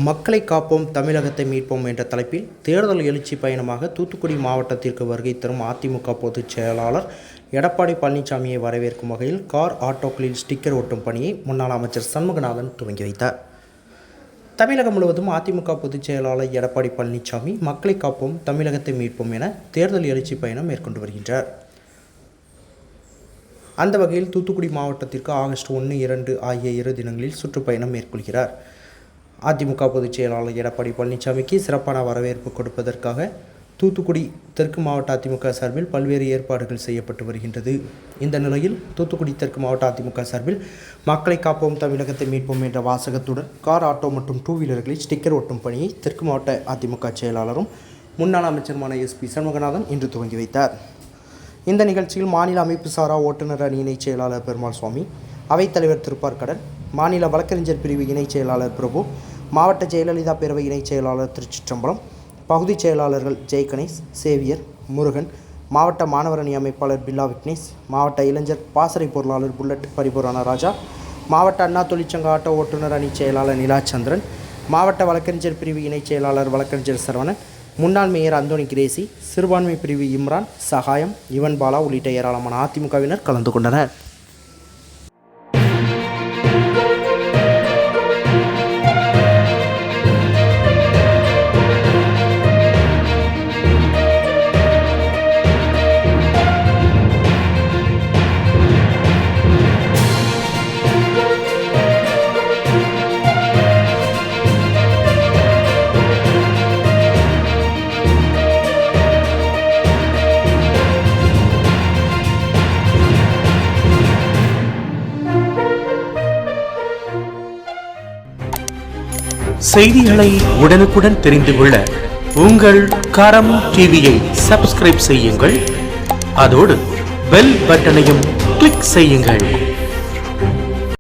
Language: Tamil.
மக்களை காப்போம் தமிழகத்தை மீட்போம் என்ற தலைப்பில் தேர்தல் எழுச்சி பயணமாக தூத்துக்குடி மாவட்டத்திற்கு வருகை தரும் அதிமுக பொதுச் செயலாளர் எடப்பாடி பழனிசாமியை வரவேற்கும் வகையில் கார் ஆட்டோக்களில் ஸ்டிக்கர் ஒட்டும் பணியை முன்னாள் அமைச்சர் சண்முகநாதன் துவங்கி வைத்தார். தமிழகம் முழுவதும் அதிமுக பொதுச் செயலாளர் எடப்பாடி பழனிசாமி மக்களை காப்போம் தமிழகத்தை மீட்போம் என தேர்தல் எழுச்சி பயணம் மேற்கொண்டு வருகின்றார். அந்த வகையில் தூத்துக்குடி மாவட்டத்திற்கு ஆகஸ்ட் 1, 2 ஆகிய 2 தினங்களில் சுற்றுப்பயணம் மேற்கொள்கிறார். அதிமுக பொதுச் செயலாளர் எடப்பாடி பழனிசாமிக்கு சிறப்பான வரவேற்பு கொடுப்பதற்காக தூத்துக்குடி தெற்கு மாவட்ட அதிமுக சார்பில் பல்வேறு ஏற்பாடுகள் செய்யப்பட்டு வருகின்றது. இந்த நிலையில் தூத்துக்குடி தெற்கு மாவட்ட அதிமுக சார்பில் மக்களை காப்போம் தமிழகத்தை மீட்போம் என்ற வாசகத்துடன் கார், ஆட்டோ மற்றும் 2 வீலர்களில் ஸ்டிக்கர் ஒட்டும் பணியை தெற்கு மாவட்ட அதிமுக செயலாளரும் முன்னாள் அமைச்சருமான SP சண்முகநாதன் இன்று துவங்கி வைத்தார். இந்த நிகழ்ச்சியில் மாநில அமைப்பு சாரா ஓட்டுநர் அணி இணைச் செயலாளர் பெருமாள் சுவாமி, அவைத்தலைவர் திருப்பார்கடல், மாநில வழக்கறிஞர் பிரிவு இணைச் செயலாளர் பிரபு, மாவட்ட ஜெயலலிதா பேரவை இணைச் செயலாளர் திருச்சிற்றம்பலம், பகுதிச் செயலாளர்கள் ஜெயகணேஷ், சேவியர், முருகன், மாவட்ட மாணவர் அணி அமைப்பாளர் பில்லா விக்னேஷ், மாவட்ட இளைஞர் பாசறை பொருளாளர் புல்லட் பரிபூரண ராஜா, மாவட்ட அண்ணா தொழிற்சங்க ஆட்டோ ஓட்டுநர் அணி செயலாளர் நிலாச்சந்திரன், மாவட்ட வழக்கறிஞர் பிரிவு இணைச் செயலாளர் வழக்கறிஞர் சரவணன், முன்னாள் மேயர் அந்தோணி கிரேசி, சிறுபான்மை பிரிவு இம்ரான், சகாயம், யுவன் பாலா உள்ளிட்ட ஏராளமான அதிமுகவினர் கலந்து கொண்டனர். செய்திகளை உடனுக்குடன் தெரிந்து கொள்ள உங்கள் கரம் டிவியை சப்ஸ்கிரைப் செய்யுங்கள். அதோடு பெல் பட்டனையும் கிளிக் செய்யுங்கள்.